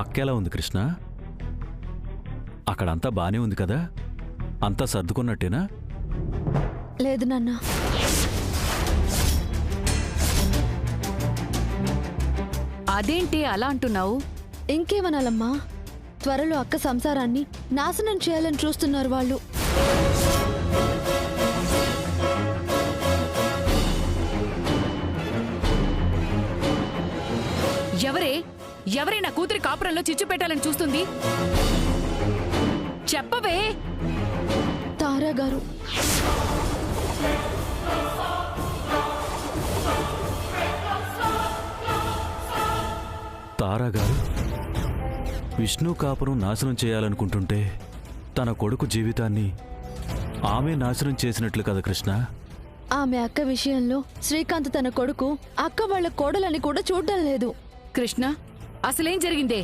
అక్కెలా ఉంది కృష్ణ? అక్కడంతా బానే ఉంది కదా? అంతా సర్దుకున్నట్టేనా? లేదు నాన్న. అదేంటి అలా అంటున్నావు? ఇంకేమనాలమ్మా, త్వరలో అక్క సంసారాన్ని నాశనం చేయాలని చూస్తున్నారు వాళ్ళు. ఎవరే నా కూతురి కాపురంలో చిచ్చు పెట్టాలని చూస్తుంది? చెప్పవే. తారా గారు. తారా గారు విష్ణు కాపురం నాశనం చేయాలనుకుంటుంటే తన కొడుకు జీవితాన్ని ఆమె నాశనం చేసినట్లు కదా కృష్ణ? ఆమె అక్క విషయంలో శ్రీకాంత్ తన కొడుకు అక్క వాళ్ళ కోడలని కూడా చూడడం లేదు. కృష్ణ, అసలేం జరిగిందే?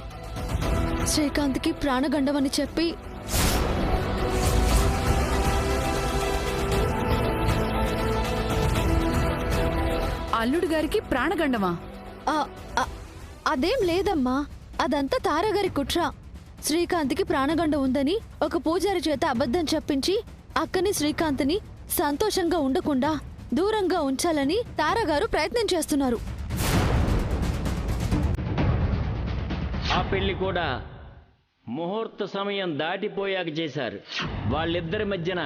శ్రీకాంత్కి ప్రాణగండమని చెప్పి అల్లుడు గారికి ప్రాణగండమా? అదేం లేదమ్మా, అదంతా తారాగారి కుట్ర. శ్రీకాంత్కి ప్రాణగండం ఉందని ఒక పూజారి చేత అబద్ధం చెప్పించి అక్కని శ్రీకాంత్ని సంతోషంగా ఉండకుండా దూరంగా ఉంచాలని తారాగారు ప్రయత్నం చేస్తున్నారు. ఆ పెళ్లి కూడా ముహూర్త సమయం దాటిపోయాక చేశారు. వాళ్ళిద్దరి మధ్యన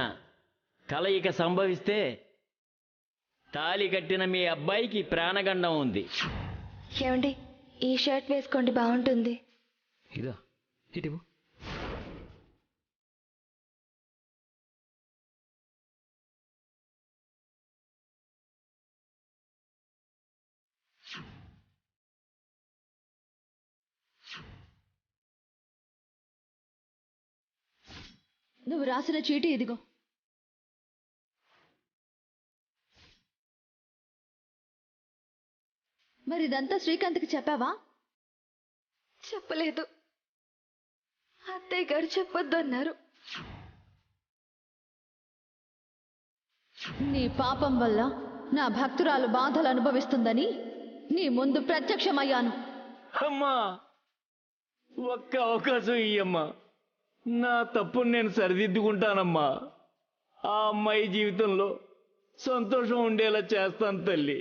కలయిక సంభవిస్తే తాళి కట్టిన మీ అబ్బాయికి ప్రాణగండం ఉంది. ఏమండి, ఈ షర్ట్ వేసుకోండి, బాగుంటుంది. ఇదో ఇటు. నువ్వు రాసిన చీటీ ఇదిగో. మరి ఇదంతా శ్రీకాంత్కి చెప్పావా? చెప్పలేదు. అత్తయ్య గారు చెప్పొద్దు అన్నారు. నీ పాపం వల్ల నా భక్తురాలు బాధలు అనుభవిస్తుందని నీ ముందు ప్రత్యక్షమయ్యాను. అమ్మా, ఒక్క అవకాశం ఇయ్యమ్మా. నా తప్పును నేను సరిదిద్దుకుంటానమ్మా. ఆ అమ్మాయి జీవితంలో సంతోషం ఉండేలా చేస్తాను తల్లి.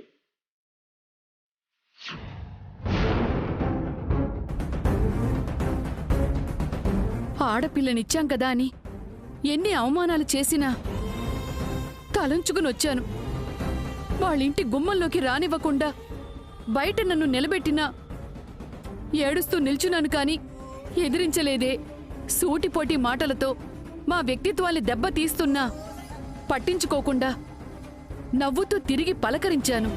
ఆడపిల్లనిచ్చాం కదా అని ఎన్ని అవమానాలు చేసినా తలంచుకునొచ్చాను. వాళ్ళింటి గుమ్మంలోకి రానివ్వకుండా బయట నన్ను నిలబెట్టినా ఏడుస్తూ నిల్చున్నాను కాని ఎదిరించలేదే. సూటిపోటి మాటలతో మా వ్యక్తిత్వాన్ని దెబ్బతీస్తున్నా పట్టించుకోకుండా నవ్వుతూ తిరిగి పలకరించాను.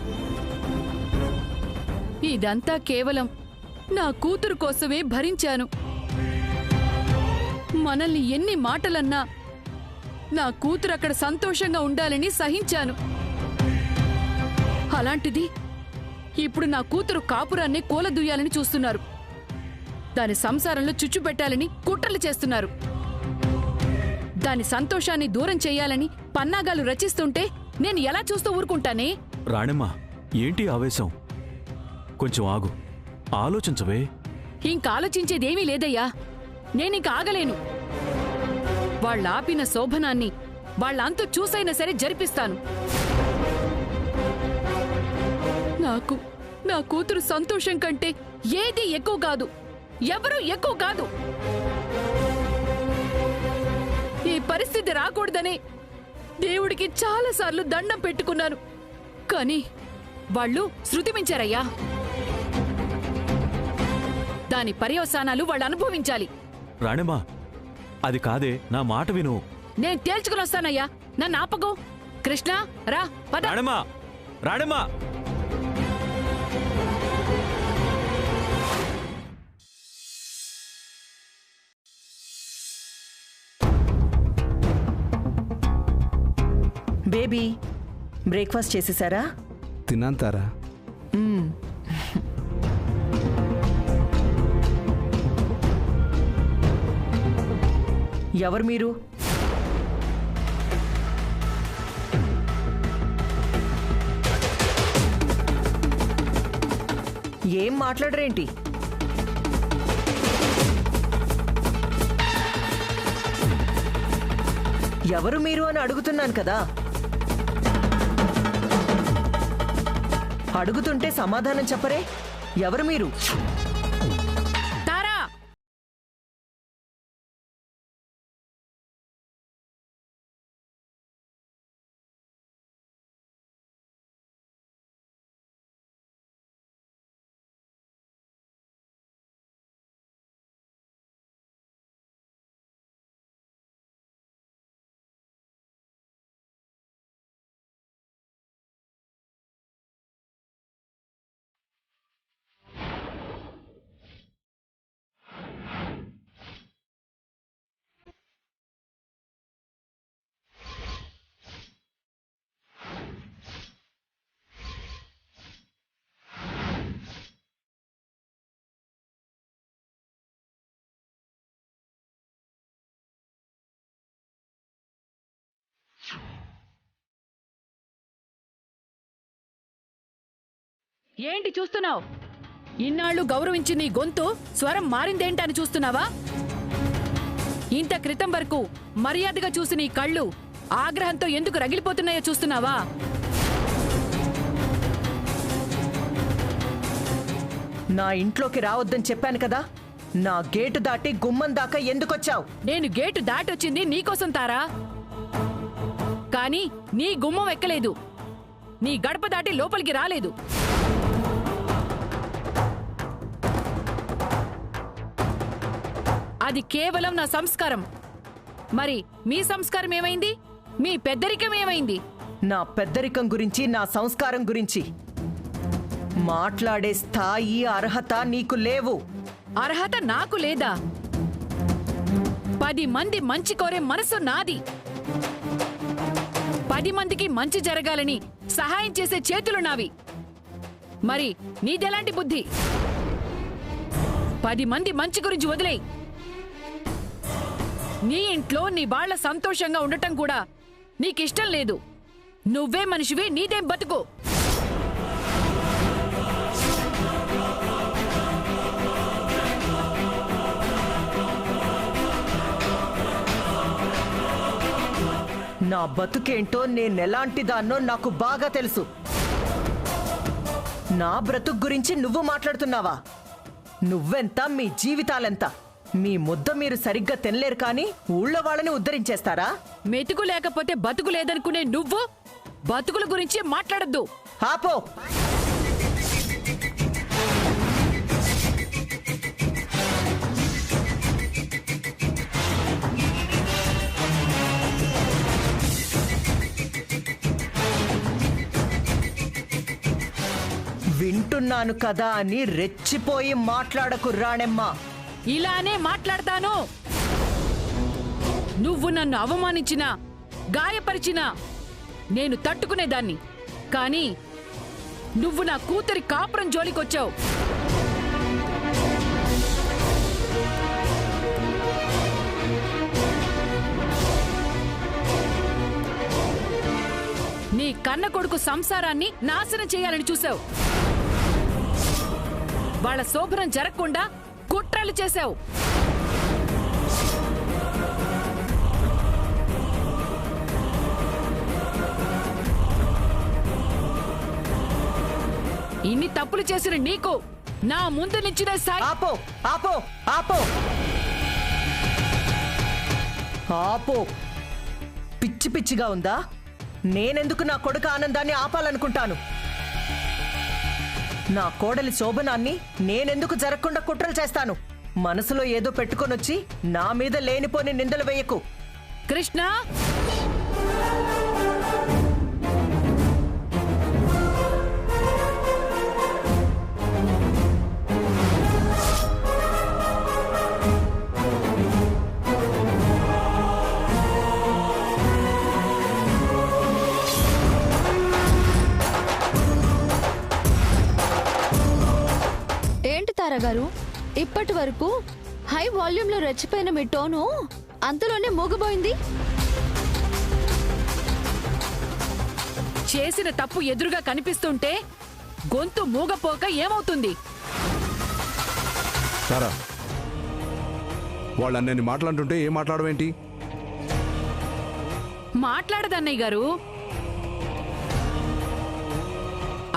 ఇదంతా కేవలం నా కూతురు కోసమే భరించాను. మనల్ని ఎన్ని మాటలన్నా నా కూతురు అక్కడ సంతోషంగా ఉండాలని సహించాను. అలాంటిది ఇప్పుడు నా కూతురు కాపురాన్ని కూలదుయ్యాలని చూస్తున్నారు. దాని సంసారంలో చుచ్చు పెట్టాలని కుట్రలు చేస్తున్నారు. దాని సంతోషాన్ని దూరం చెయ్యాలని పన్నాగాలు రచిస్తుంటే నేను ఎలా చూస్తూ ఊరుకుంటానే? రాణమ్మ, ఏంటి ఆవేశం? కొంచెం ఆగు, ఆలోచించవే. ఇంకాలోచించేదేమీ లేదయ్యా. నేనింక ఆగలేను. వాళ్ళాపిన శోభనాన్ని వాళ్ళంతు చూసైనా సరే జరిపిస్తాను. నాకు నా కూతురు సంతోషం కంటే ఏది ఎక్కువ కాదు, ఎవరూ ఎక్కువ కాదు. ఈ పరిస్థితి రాకూడదనే దేవుడికి చాలాసార్లు దండం పెట్టుకున్నాను. కానీ వాళ్ళు శృతిమించారయ్యా. దాని పర్యవసానాలు వాళ్ళు అనుభవించాలి. రాణమ్మా, అది కాదే, నా మాట విను. నేను తేల్చుకుని వస్తానయ్యా, నన్ను ఆపకు. కృష్ణ, రా పద. రాణమ్మా, రాణమ్మా. బేబీ, బ్రేక్ఫాస్ట్ చేసేసారా? తినంతారా? ఎవరు మీరు? ఏం మాట్లాడరేంటి? ఎవరు మీరు అని అడుగుతున్నాను కదా. అడుగుతుంటే సమాధానం చెప్పరే. ఎవరు మీరు? తారా, ఏంటి చూస్తున్నావు? ఇన్నాళ్ళు గౌరవించి నీ గొంతు స్వరం మారిందేంటని చూస్తున్నావా? ఇంత క్రితం వరకు మర్యాదగా చూసి నీ కళ్ళు ఆగ్రహంతో ఎందుకు రగిలిపోతున్నాయో చూస్తున్నావా? నా ఇంట్లోకి రావద్దని చెప్పాను కదా. నా గేటు దాటి గుమ్మం దాకా ఎందుకొచ్చావు? నేను గేటు దాటొచ్చింది నీకోసం తారా, కానీ నీ గుమ్మం ఎక్కలేదు, నీ గడప దాటి లోపలికి రాలేదు. అది కేవలం నా సంస్కారం. మరి మీ సంస్కారం ఏమైంది? మీ పెద్దరికం ఏమైంది? నా పెద్దరికం గురించి, నా సంస్కారం గురించి మాట్లాడే స్థాయి, అర్హత నీకు లేవు. అర్హత నాకు లేదా? 10 మంది మంచి కోరే మనసు నాది. 10 మందికి మంచి జరగాలని సహాయం చేసే చేతులు నావి. మరి నీదెలాంటి బుద్ధి? 10 మంది మంచి గురించి వదిలేయ్. నీ ఇంట్లో నీ వాళ్ళ సంతోషంగా ఉండటం కూడా నీకిష్టం లేదు. నువ్వే మనిషివి, నీదేం బతుకు. నా బతుకేంటో, నేనెలాంటిదాన్నో నాకు బాగా తెలుసు. నా బ్రతుకు గురించి నువ్వు మాట్లాడుతున్నావా? నువ్వెంత, మీ జీవితాలెంత? మీ ముద్ద మీరు సరిగ్గా తినలేరు కానీ ఊళ్ళో వాళ్ళని ఉద్ధరించేస్తారా? మెతుకు లేకపోతే బతుకు లేదనుకునే నువ్వు బతుకుల గురించి మాట్లాడద్దు. ఆపో. వింటున్నాను కదా అని రెచ్చిపోయి మాట్లాడకు రాణెమ్మా. ఇలానే మాట్లాడతాను. నువ్వు నన్ను అవమానించినా, గాయపరిచినా నేను తట్టుకునేదాన్ని. కానీ నువ్వు నా కూతురి కాపురం జోలికొచ్చావు. నీ కన్న కొడుకు సంసారాన్ని నాశనం చేయాలని చూశావు. వాళ్ళ శోభనం జరగకుండా కుట్రలు చేశావు. ఇన్ని తప్పులు చేసిన నీకు నా ముందు నిచ్చిన ఆపో ఆపో ఆపో ఆపో. పిచ్చి పిచ్చిగా ఉందా? నేనెందుకు నా కొడుకు ఆనందాన్ని ఆపాలనుకుంటాను? నా కోడలి శోభనాన్ని నేనెందుకు జరగకుండా కుట్రలు చేస్తాను? మనసులో ఏదో పెట్టుకొనొచ్చి నా మీద లేనిపోని నిందలు వేయకు. కృష్ణ, ఏంటి తారగారు, ఇప్పటి వరకు హై వాల్యూమ్లో రెచ్చిపోయిన మీ టోను అంతలోనే మూగబోయింది. చేసిన తప్పు ఎదురుగా కనిపిస్తుంటే గొంతు మూగపోక ఏమవుతుంది? సారా, వాళ్ళు అన్నని మాట్లాడుతుంటే ఏం మాట్లాడవేంటి? మాట్లాడదన్నయ్య గారు.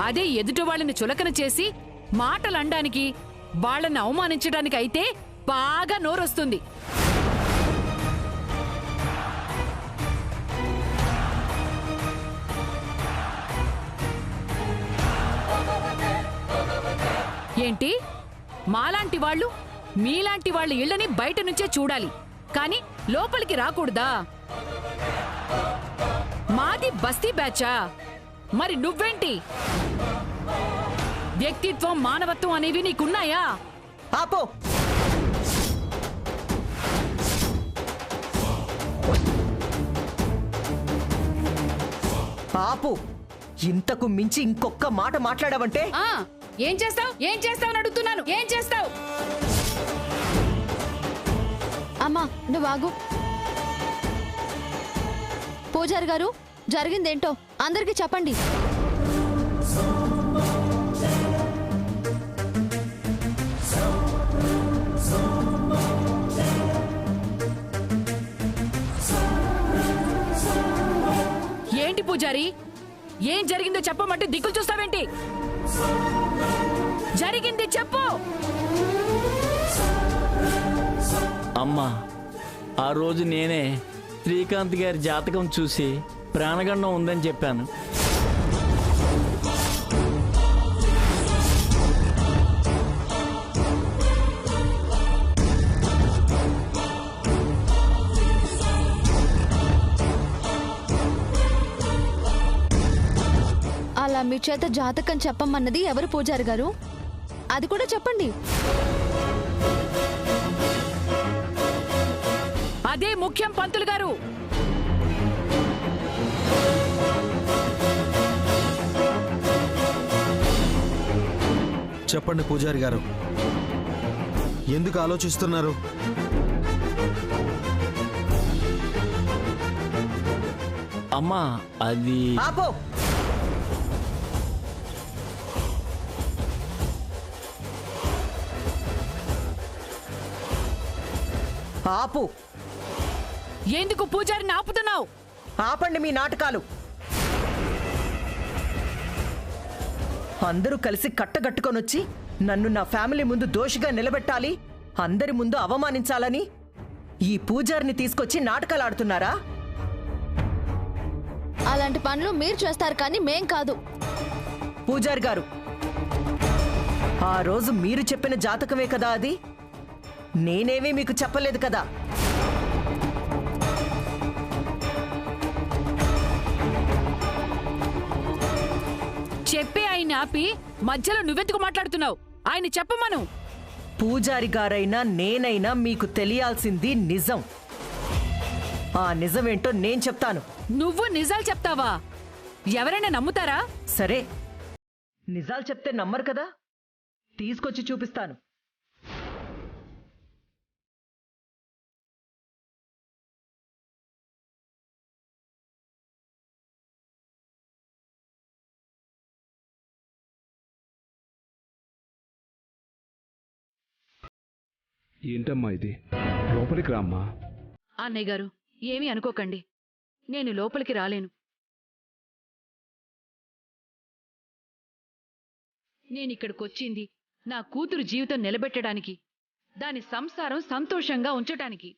అదే ఎదుటి వాళ్ళని చులకన చేసి మాటలు అనడానికి, వాళ్ళని అవమానించడానికి అయితే బాగా నోరొస్తుంది. ఏంటి, మాలాంటి వాళ్ళు మీలాంటి వాళ్ళ ఇళ్ళని బయట నుంచే చూడాలి, కానీ లోపలికి రాకూడదా? మాది బస్తీ బ్యాచా? మరి నువ్వేంటి? వ్యక్తిత్వం, మానవత్వం అనేవి నీకున్నాయా? ఆపో. ఆపు. ఇంతకు మించి ఇంకొక్క మాట మాట్లాడావంటే ఏం చేస్తావు? ఏం చేస్తావు అని అడుగుతున్నాను. ఏం చేస్తావు? అమ్మా నువ్వు ఆగు. పూజారి గారు, జరిగిందేంటో అందరికీ చెప్పండి. ఏంటి పూజారి, ఏం జరిగిందో చెప్పమంటే దిక్కులు చూస్తావేంటి? జరిగింది చెప్పు. అమ్మా, ఆ రోజు నేనే శ్రీకాంత్ గారి జాతకం చూసి ప్రాణగండం ఉందని చెప్పాను. అలా మీ చేత జాతకం చెప్పమన్నది ఎవరు పూజారి గారు? అది కూడా చెప్పండి. అదే ముఖ్యం పంతులు గారు. చెప్పండి పూజారి గారు, ఎందుకు ఆలోచిస్తున్నారు? అమ్మా, అది ఆపో. ఆపు. ఎందుకు పూజారిని ఆపుతున్నావు? ఆపండి మీ నాటకాలు. అందరూ కలిసి కట్టగట్టుకొనొచ్చి నన్ను నా ఫ్యామిలీ ముందు దోషిగా నిలబెట్టాలి, అందరి ముందు అవమానించాలని ఈ పూజారిని తీసుకొచ్చి నాటకాలు ఆడుతున్నారా? అలాంటి పనులు మీరు చేస్తారు కానీ మేం కాదు. పూజారి గారు, ఆ రోజు మీరు చెప్పిన జాతకమే కదా అది? నేనేమీ మీకు చెప్పలేదు కదా. చెప్పే ఆయన ఆపి మధ్యలో నువ్వెందుకు మాట్లాడుతున్నావు? ఆయన చెప్పమను. పూజారి గారైనా నేనైనా మీకు తెలియాల్సింది నిజం. ఆ నిజమేంటో నేను చెప్తాను. నువ్వు నిజాలు చెప్తావా? ఎవరైనా నమ్ముతారా? సరే, నిజాలు చెప్తే నమ్మరు కదా, తీసుకొచ్చి చూపిస్తాను. ఏంటమ్మా ఇది? లోపలికి రామ్మా. అన్నయ్య గారు, ఏమీ అనుకోకండి, నేను లోపలికి రాలేను. నేనిక్కడికొచ్చింది నా కూతురు జీవితం నిలబెట్టడానికి, దాని సంసారం సంతోషంగా ఉంచటానికి.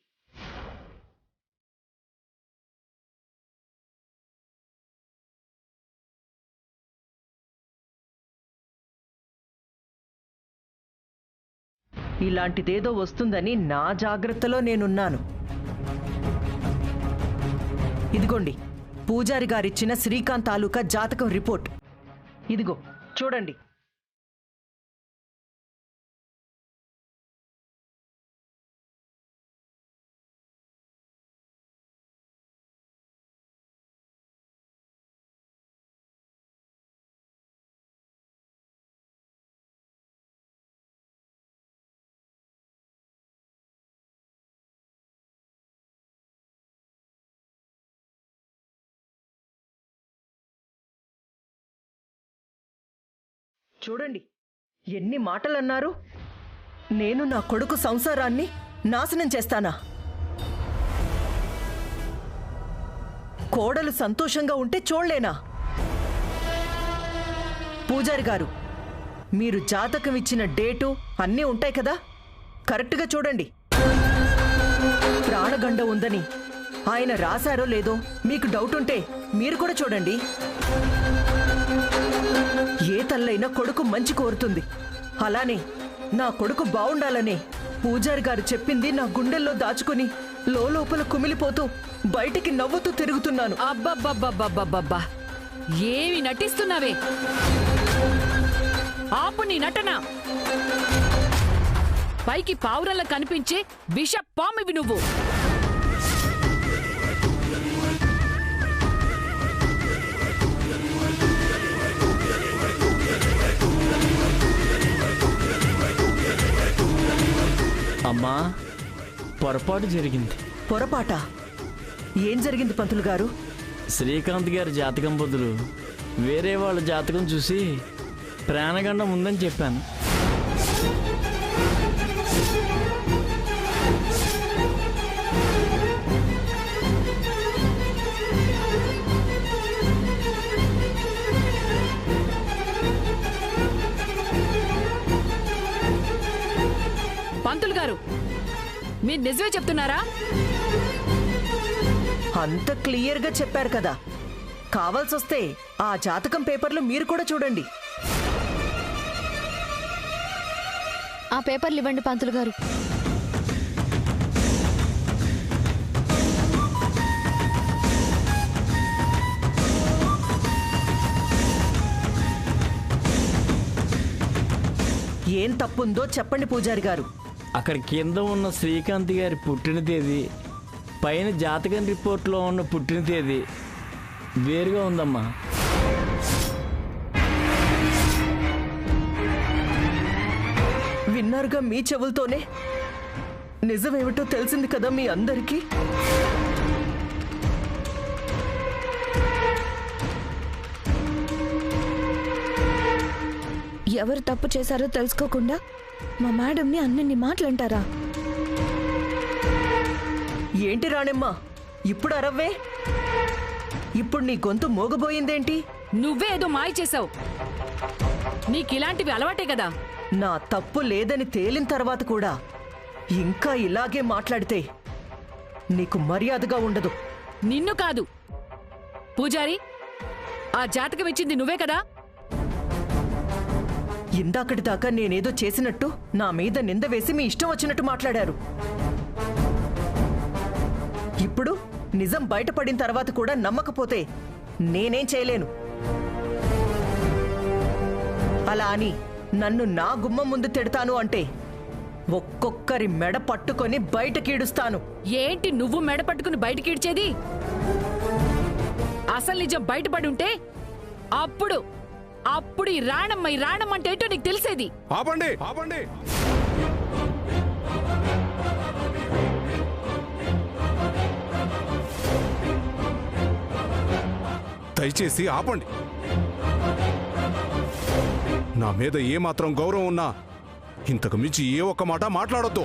ఇలాంటిదేదో వస్తుందని నా జాగ్రత్తలో నేనున్నాను. ఇదిగోండి పూజారి గారిచ్చిన శ్రీకాంత్ తాలూకా జాతకం రిపోర్ట్. ఇదిగో చూడండి. చూడండి ఎన్ని మాటలన్నారు. నేను నా కొడుకు సంసారాన్ని నాశనం చేస్తానా? కోడలు సంతోషంగా ఉంటే చూడలేనా? పూజారి గారు, మీరు జాతకం ఇచ్చిన డేటు అన్నీ ఉంటాయి కదా, కరెక్ట్గా చూడండి. ప్రాణగండ ఉందని ఆయన రాశారో లేదో మీకు డౌట్ ఉంటే మీరు కూడా చూడండి. ఏ తల్లైనా కొడుకు మంచి కోరుతుంది. అలానే నా కొడుకు బావుండాలనే పూజారి గారు చెప్పింది నా గుండెల్లో దాచుకుని లోపల కుమిలిపోతూ బయటికి నవ్వుతూ తిరుగుతున్నాను. అబ్బబ్బబ్బబ్బబ్బబ్బా, ఏమి నటిస్తున్నావే? ఆపు నీ నటన. పైకి పావురల్లా కనిపించే విష పామివి నువ్వు. అమ్మా, పొరపాటు జరిగింది. పొరపాట? ఏం జరిగింది పంతులు గారు? శ్రీకాంత్ గారి జాతకం బదులు వేరే వాళ్ళ జాతకం చూసి ప్రాణగండం ఉందని చెప్పాను. పంతులు గారు, మీరు నిజమే చెప్తున్నారా? అంత క్లియర్గా చెప్పారు కదా, కావాల్సొస్తే ఆ జాతకం పేపర్లు మీరు కూడా చూడండి. ఆ పేపర్లు ఇవ్వండి పంతులు గారు. ఏం తప్పుందో చెప్పండి పూజారి గారు. అక్కడ కింద ఉన్న శ్రీకాంత్ గారి పుట్టిన తేదీ, పైన జాతకం రిపోర్ట్లో ఉన్న పుట్టిన తేదీ వేరుగా ఉందమ్మా. విన్నారుగా మీ చెవులతోనే. నిజమేమిటో తెలిసింది కదా మీ అందరికీ. ఎవరు తప్పు చేశారో తెలుసుకోకుండా మా మేడంని అన్నన్ని మాటలంటారా? ఏంటి రాణెమ్మ, ఇప్పుడు అరవ్వే? ఇప్పుడు నీ గొంతు మోగబోయిందేంటి? నువ్వే ఏదో మాయ చేసావు. నీకిలాంటివి అలవాటే కదా. నా తప్పు లేదని తేలిన తర్వాత కూడా ఇంకా ఇలాగే మాట్లాడితే నీకు మర్యాదగా ఉండదు. నిన్ను కాదు పూజారి, ఆ జాతకం ఇచ్చింది నువ్వే కదా. ఇందాకటి దాకా నేనేదో చేసినట్టు నా మీద నింద వేసి మీ ఇష్టం వచ్చినట్టు మాట్లాడారు. ఇప్పుడు నిజం బయటపడిన తర్వాత కూడా నమ్మకపోతే నేనేం చేయలేను. అలా అని నన్ను నా గుమ్మం ముందు తిడతాను అంటే ఒక్కొక్కరి మెడ పట్టుకొని బయటకీడుస్తాను. ఏంటి నువ్వు మెడ పట్టుకుని బయటకిడ్చేది? అసలు నిజం బయటపడి ఉంటే అప్పుడు అప్పుడు ఈ రాణమ్మ అంటే ఏంటో నీకు తెలిసేది. ఆపండి, ఆపండి. దయచేసి ఆపండి. నా మీద ఏమాత్రం గౌరవం ఉన్నా ఇంతకు మించి ఏ ఒక్క మాట మాట్లాడొద్దు.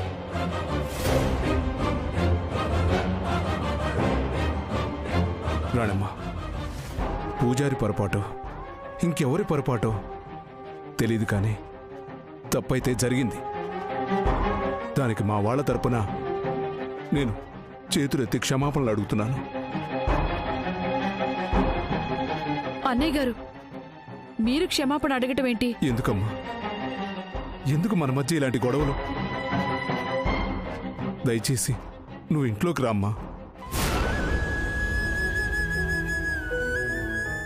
రాణమ్మ, పూజారి పొరపాటు ఇంకెవరి పొరపాటు తెలీదు, కానీ తప్పైతే జరిగింది. దానికి మా వాళ్ళ తరపున నేను చేతులెత్తి క్షమాపణలు అడుగుతున్నాను. అన్నయ్య గారు, మీరు క్షమాపణ అడగటం ఏంటి? ఎందుకమ్మా, ఎందుకు మన మధ్య ఇలాంటి గొడవలు? దయచేసి నువ్వు ఇంట్లోకి రామ్మా.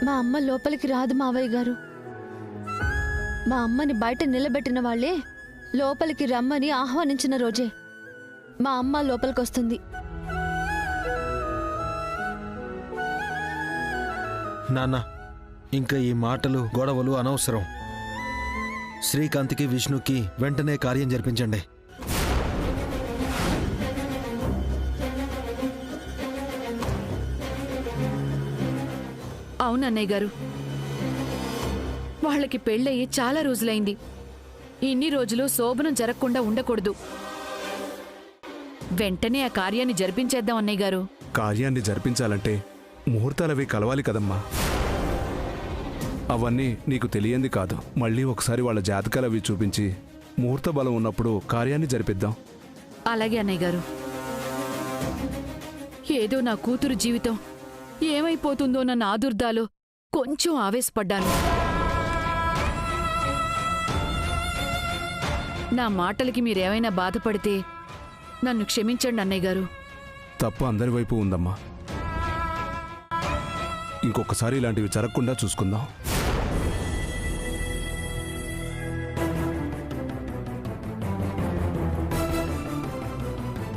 మా అమ్మ లోపలికి రాదు మావయ్య గారు. మా అమ్మని బయట నిలబెట్టిన వాళ్లే లోపలికి రమ్మని ఆహ్వానించిన రోజే మా అమ్మ లోపలికొస్తుంది. నాన్న, ఇంకా ఈ మాటలు గొడవలు అనవసరం. శ్రీకాంత్కి విష్ణుకి వెంటనే కార్యం జరిపించండి. అవునన్నయ్య గారు, వాళ్ళకి పెళ్ళయి చాలా రోజులైంది. ఇన్ని రోజులు శోభనం జరగకుండా ఉండకూడదు. వెంటనే ఆ కార్యాన్ని జరిపించేద్దాం అన్నయ్య గారు. కార్యాన్ని జరిపించాలంటే ముహూర్తాలవి కలవాలి కదమ్మా. అవన్నీ నీకు తెలియంది కాదు. మళ్ళీ ఒకసారి వాళ్ళ జాతకాలవి చూపించి ముహూర్త బలం ఉన్నప్పుడు కార్యాన్ని జరిపిద్దాం. అలాగే అన్నయ్య గారు. ఏదో నా కూతురు జీవితం ఏమైపోతుందోనన్న ఆదుర్దాలో కొంచెం ఆవేశపడ్డాను. నా మాటలకి మీరేమైనా బాధపడితే నన్ను క్షమించండి అన్నయ్య గారు. తప్పు అందరి వైపు ఉందమ్మా. ఇంకొకసారి ఇలాంటివి జరగకుండా చూసుకుందాం.